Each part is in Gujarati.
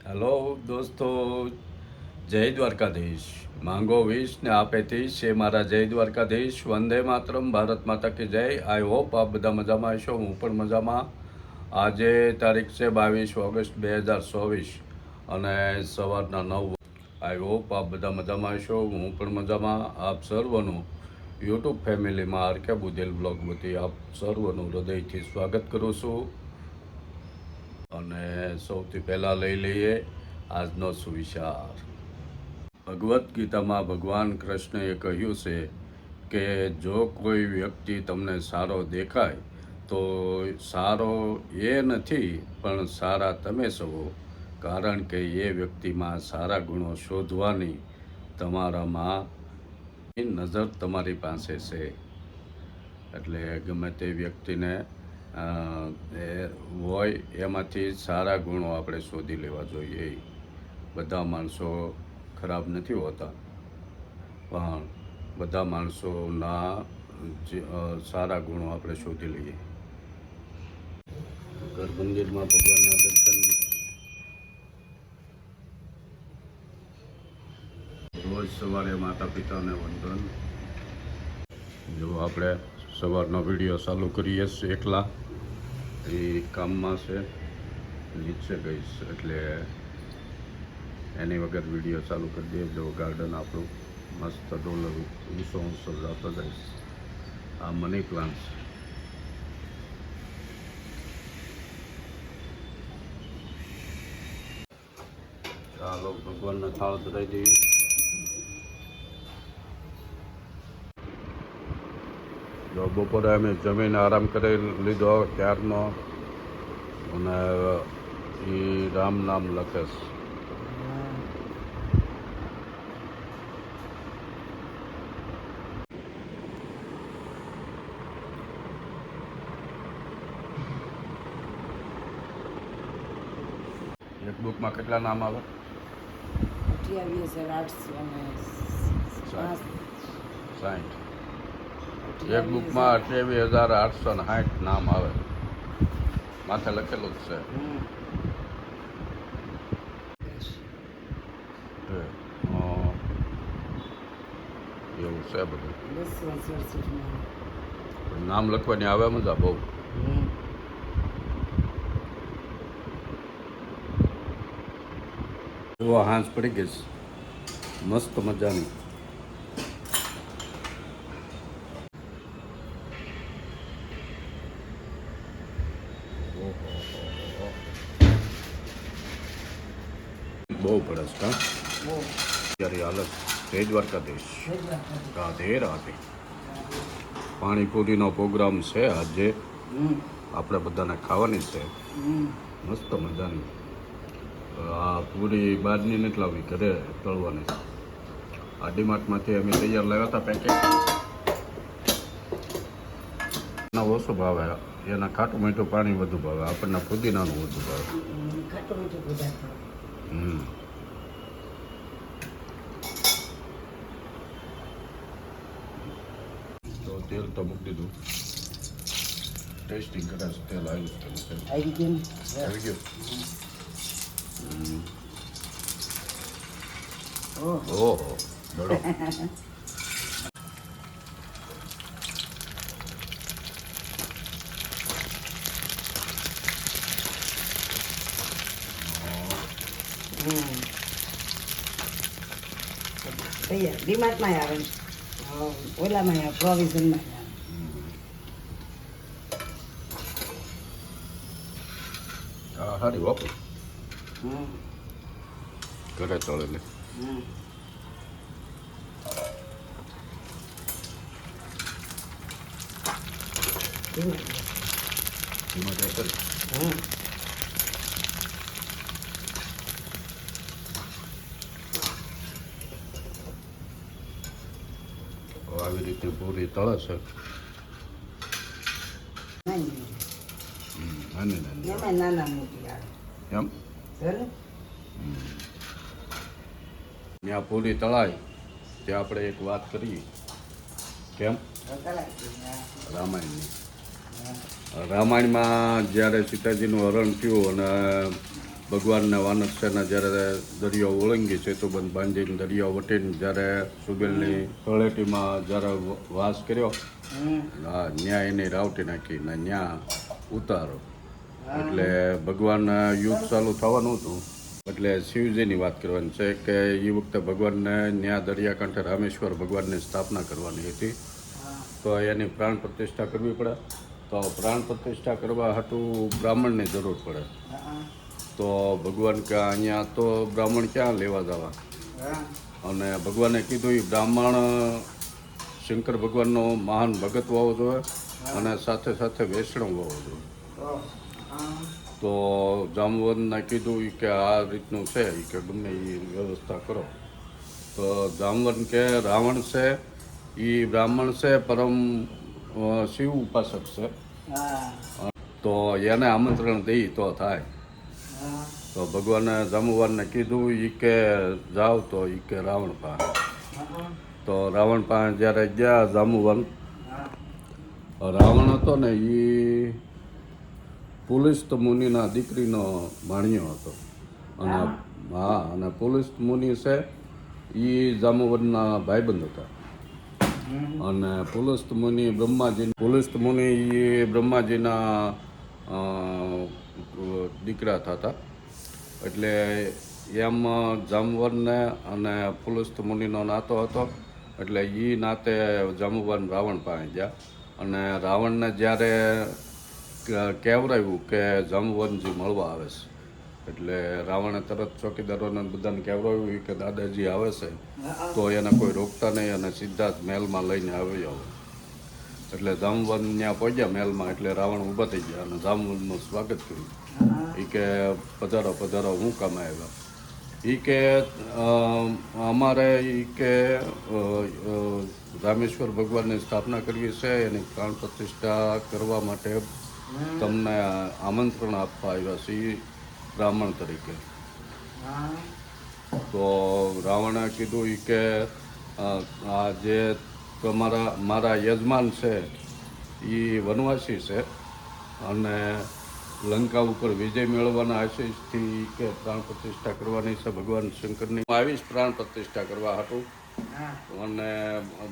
હેલો દોસ્તો, જય દ્વારકાધીશ. માંગો વીસ ને આપે 30 એ મારા જય દ્વારકાધીશ. વંદે માતરમ, ભારત માતા કી જય. આઈ હોપ આપ બધા મજામાં હશો. હું પણ મજામાં. આજે તારીખ છે 22 ઓગસ્ટ 2024 અને સવારના 9. આઈ હોપ આપ બધા મજામાં હશો. હું પણ મજામાં. આપ સર્વનું યુટ્યુબ ફેમિલીમાં આરકે બુધેલ બ્લોગ વતી આપ સર્વનું હૃદયથી સ્વાગત કરું છું. અને સૌથી પહેલાં લઈ લઈએ આજનો સુવિચાર. ભગવદ્ ગીતામાં ભગવાન કૃષ્ણએ કહ્યું છે કે જો કોઈ વ્યક્તિ તમને સારો દેખાય તો સારો એ નથી પણ સારા તમે છો, કારણ કે એ વ્યક્તિમાં સારા ગુણો શોધવાની તમારામાં નજર તમારી પાસે છે. એટલે ગમે તે વ્યક્તિને હોય એમાંથી સારા ગુણો આપણે શોધી લેવા જોઈએ. બધા માણસો ખરાબ નથી હોતા, પણ બધા માણસોના સારા ગુણો આપણે શોધી લઈએ. ગર્ભ મંદિરમાં ભગવાનના દર્શન રોજ સવારે માતા પિતાને વંદન. જો આપણે સવારનો વિડીયો ચાલુ કરીએ એકલા, એ કામમાં છે, નીચે ગઈશ એટલે એની વગર વિડીયો ચાલુ કરી દઈએ. જો ગાર્ડન આપણું મસ્ત ડોલર ઊંચો ઊંચો જતો જાય. આ મની પ્લાન્ટ છે. ચાલો ભગવાનને થાળ ધરાવી દઈએ. જો બપોરે અમે જમીને આરામ કરી લીધો ત્યારનો, અને એ રામ નામ લખે છે. એક બુકમાં કેટલા નામ આવે? 28,860. એક બુકમાં 28,860 નામ આવે. માથે લખેલું જ છે. એવું છે બધું. નામ લખવાની આવે મજા બહુ. જો હાંસ પડી ગઈ મસ્ત મજાની. બહુ પડે છે. ત્યારે હાલત જય દ્વારકાધીશ. રાધે રાધે. પાણીપુરીનો પ્રોગ્રામ છે આજે, આપણે બધાને ખાવાની છે મસ્ત મજાની. આ પૂરી બહારની નથી લાવવી, ઘરે તળવાની. આ ડીમાર્ટમાંથી અમે તૈયાર લાવ્યા હતા પેકેટ. એના ઓછું ભાવે, એના ખાટું મીઠું પાણી વધુ ભાવે, આપણને પુદીનાનું વધુ ભાવે. તો તેલ તો મૂકી દીધું. ટેસ્ટિંગ કદાચ તેલ આવી ગયું. ઓહો દડો. ડીમાર્ટમાં આવે, ઓલામાં આવે, પ્રોવિઝનમાં આવે. હા સારી વાપર. ઘરે ચડે લે. આવી રીતે પૂરી તળે છે. નાના મોટી આવે એમ ત્યાં પૂરી તળાય ત્યાં આપણે એક વાત કરીએ. કેમ? રામાયણની. રામાયણમાં જ્યારે સીતાજીનું હરણ થયું અને ભગવાનને વાનરસેના જ્યારે દરિયો ઓળંગી સેતુબંધ બાંધીને દરિયો વટીને જ્યારે સુબેલની તળેટીમાં જ્યારે વાસ કર્યો, હા ન્યા એની રાવટી નાખી ને ન્યા ઉતારો. એટલે ભગવાન યુદ્ધ ચાલુ થવાનું હતું એટલે શિવજીની વાત કરવાની છે કે એ વખતે ભગવાનને ન્યા દરિયાકાંઠે રામેશ્વર ભગવાનની સ્થાપના કરવાની હતી. તો એની પ્રાણ પ્રતિષ્ઠા કરવી પડે. તો પ્રાણ પ્રતિષ્ઠા કરવા હાટું બ્રાહ્મણની જરૂર પડે. તો ભગવાન કે અહીંયા તો બ્રાહ્મણ ક્યાં લેવા જવા, અને ભગવાને કીધું એ બ્રાહ્મણ શંકર ભગવાનનો મહાન ભગત હોવો જોઈએ અને સાથે સાથે વૈષ્ણવ હોવો જોઈએ. તો જામવંતને કીધું કે આ રીતનું છે કે ગમે એ વ્યવસ્થા કરો. તો જામવંત કે રાવણ છે એ બ્રાહ્મણ છે, પરમ શિવ ઉપાસક છે, તો એને આમંત્રણ દઈ તો થાય. તો ભગવાને જાંબુવાનને કીધું એ કે જાઓ તો એ કે રાવણ પાસે. તો રાવણ પાસે જ્યારે ગયા જાંબુવાન, રાવણ હતો ને એ પુલિસ્ત મુનિના દીકરીનો ભાણિયો હતો. અને હા, અને પુલિસ્ત મુનિ છે એ જાંબુવનના ભાઈબંધ હતા. અને પુલિસ્ત મુનિ એ બ્રહ્માજીના દીકરા થતા. એટલે એમ જાંબુવનને અને પુલિસ્ત મુનિનો નાતો હતો. એટલે એ નાતે જાંબુવન રાવણ પાસે ગયા. અને રાવણને જ્યારે કહેવરાયું કે જાંબુવનજી મળવા આવે છે, એટલે રાવણે તરત ચોકીદારોને બધાને કહેવરાયું કે દાદાજી આવે છે, તો એને કોઈ રોકતા નહીં અને સીધા જ મહેલમાં લઈને આવી આવો. એટલે જાંબુવન ત્યાં પહોંચ્યા મહેલમાં. એટલે રાવણ ઊભા થઈ ગયા અને જાંબુવનનું સ્વાગત કર્યું. એ કે પધારો પધારો, હું કામ આવ્યા. એ કે અમારે એ કે રામેશ્વર ભગવાનની સ્થાપના કરવી છે, એની પ્રાણ પ્રતિષ્ઠા કરવા માટે તમને આમંત્રણ આપવા આવ્યા છીએ બ્રાહ્મણ તરીકે. તો રાવણે કીધું એ કે આ જે મારા યજમાન છે એ વનવાસી છે અને લંકા ઉપર વિજય મેળવવાના આશીષથી કે પ્રાણ પ્રતિષ્ઠા કરવાની છે ભગવાન શંકરની. હું આવીશ પ્રાણ પ્રતિષ્ઠા કરવા હાટું. અને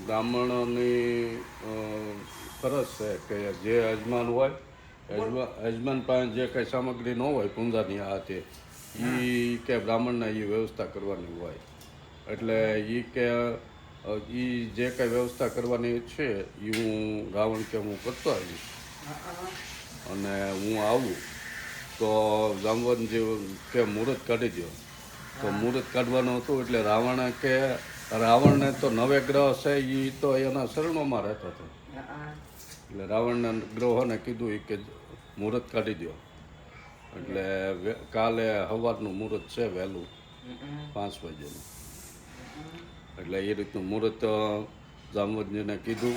બ્રાહ્મણોની ફરજ છે કે જે યજમાન હોય, યજમાન પાસે જે કંઈ સામગ્રી ન હોય પૂંજાની હાથે, એ કે બ્રાહ્મણને એ વ્યવસ્થા કરવાની હોય. એટલે એ કે એ જે કંઈ વ્યવસ્થા કરવાની છે એ હું રાવણ કે હું કરતો આવીશ. અને હું આવું તો જાંબુવનજી કે મુહૂર્ત કાઢી દો. તો મુહૂર્ત કાઢવાનું હતું. એટલે રાવણને તો 9 ગ્રહ છે એ તો એના શરણોમાં રહેતો હતો. એટલે રાવણના ગ્રહોને કીધું કે મુહૂર્ત કાઢી દો. એટલે કાલે સવારનું મુહૂર્ત છે વહેલું 5 વાગ્યાનું. એટલે એ રીતનું મુહૂર્ત જાંબુવનજીને કીધું.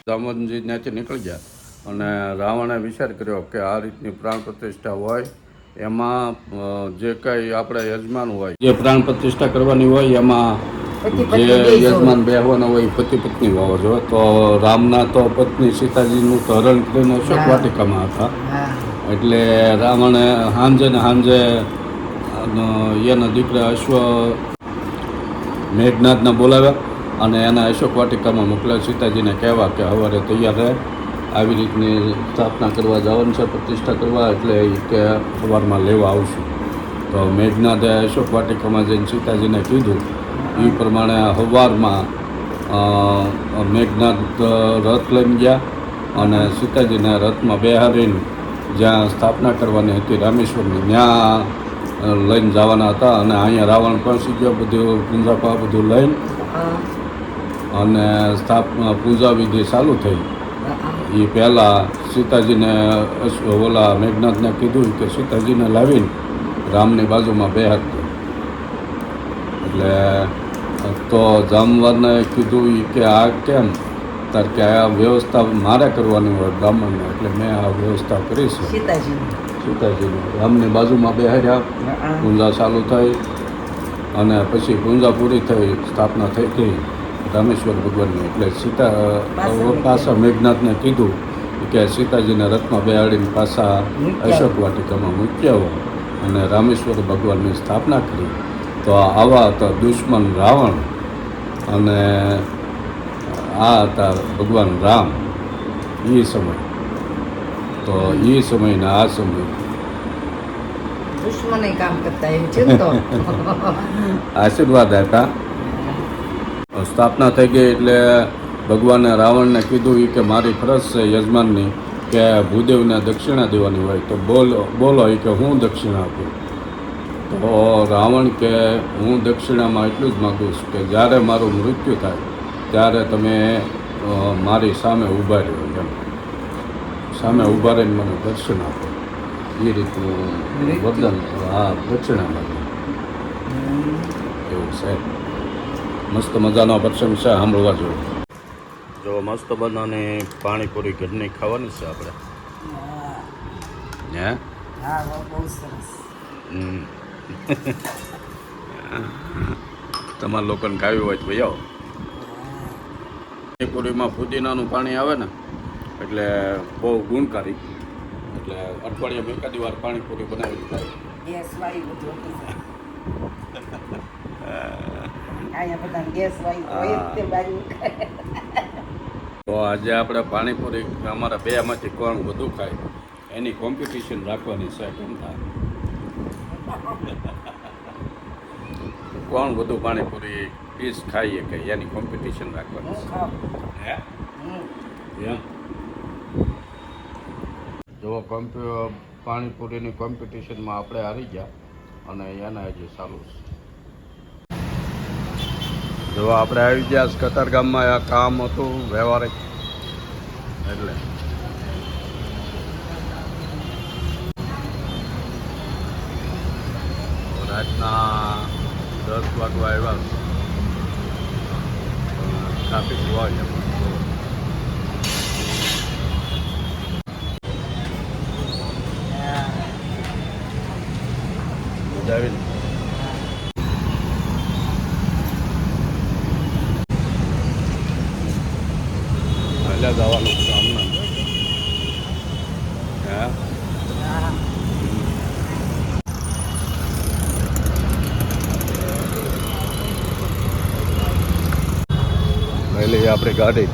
જાંબુવનજી ત્યાંથી નીકળી ગયા. અને રાવણે વિચાર કર્યો કે આ રીતની પ્રાણ પ્રતિષ્ઠા હોય એમાં જે કંઈ આપણે યજમાન હોય, જે પ્રાણ પ્રતિષ્ઠા કરવાની હોય એમાં જે યજમાન બેહવાના હોય પતિ પત્ની હોવો જોઈએ. તો રામના તો પત્ની સીતાજીનું તો હરણ કરીને અશોક વાટિકામાં હતા. એટલે રાવણે સાંજે એના દીકરા અશ્વ મેઘનાથને બોલાવ્યા અને એના અશોક વાટિકામાં મોકલ્યા સીતાજીને કહેવા કે સવારે તૈયાર રહે, આવી રીતની સ્થાપના કરવા જવાનું છે, પ્રતિષ્ઠા કરવા. એટલે એ કે સવારમાં લેવા આવશું. તો મેઘનાથે અશોક વાટિકામાં જઈને સીતાજીને કીધું. એ પ્રમાણે સવારમાં મેઘનાથ રથ લઈને ગયા અને સીતાજીને રથમાં બેહારીને જ્યાં સ્થાપના કરવાની હતી રામેશ્વરની ત્યાં લઈને જવાના હતા. અને અહીંયા રાવણ પહોંચી ગયો બધું પૂંજા બધું લઈને. અને પૂજા વિધિ ચાલુ થઈ. એ પહેલાં સીતાજીને ઓલા મેઘનાથને કીધું કે સીતાજીને લાવીને રામની બાજુમાં બેહાડ દે. એટલે તો જાંબુવને કીધું કે આ કેમ? તાર કે આ વ્યવસ્થા મારે કરવાની હોય બ્રાહ્મણને, એટલે મેં આ વ્યવસ્થા કરી છે સીતાજીને. રામની બાજુમાં બેહાડ્યા. પૂંજા ચાલુ થઈ અને પછી પૂંજા પૂરી થઈ, સ્થાપના થઈ ગઈ રામેશ્વર ભગવાનની. એટલે પાછા મેઘનાથને કીધું કે સીતાજીને રથમાં બેહાડીને પાછા અશોક વાટિકામાં મૂકી આવો. અને રામેશ્વર ભગવાનની સ્થાપના કરી. તો આવા હતા દુશ્મન રાવણ અને આ હતા ભગવાન રામ. એ સમય તો એ સમયને આ સમય દુશ્મને કામ કરતા એવું છે ને તો આશીર્વાદ હતા. સ્થાપના થઈ ગઈ એટલે ભગવાને રાવણને કીધું એ કે મારી ફરજ છે યજમાનની કે ભૂદેવને દક્ષિણા દેવાની હોય તો બોલો એ કે હું દક્ષિણા આપું. તો રાવણ કે હું દક્ષિણામાં એટલું જ માગું છું કે જ્યારે મારું મૃત્યુ થાય ત્યારે તમે મારી સામે ઊભા રહ્યો, એમ સામે ઊભા રહીને મને દર્શન આપો. એ રીતનું વરદાન, હા, દક્ષિણા માગું એવું છે. મસ્ત મજાનો પ્રસંગ છે, સાંભળવા જોઈએ. જો મસ્ત બનાવની પાણીપુરી ઘરની ખાવાની છે આપણે. હે હા બહુ સરસ. તમારા લોકોને ખાવી હોય તો ભાઈ આવો. પાણીપુરીમાં ફુદીનાનું પાણી આવે ને એટલે બહુ ગુણકારી. એટલે અઠવાડિયામાં એકાદી વાર પાણીપુરી બનાવી ખાય. ગેસ વાયુ બધું હતું. અહીંયા બધા ગેસ વાયુ હોય જ તે બાજુ. તો આજે આપણે પાણીપુરી અમારા બેમાંથી કોણ વધુ ખાય એની કોમ્પિટિશન રાખવાની છે. કેમ થાય કોણ વધુ પાણીપુરી પીસ ખાઈએ કે એની કોમ્પિટિશન રાખવાની હું છે. ખાઉં. હે એમ જો પાણીપુરીની કોમ્પિટિશનમાં આપણે હારી ગયા અને એના હજી ચાલુ છે. જો આપણે આવી ગયા કતારગામમાં આ કામ હતું વ્યવહારિક એટલે રાતના 10 વાગવા આવ્યા. ટ્રાફિક હોય જાવીને એટલે જવાનું સામના. હે લઈ લઈએ આપણી ગાડી.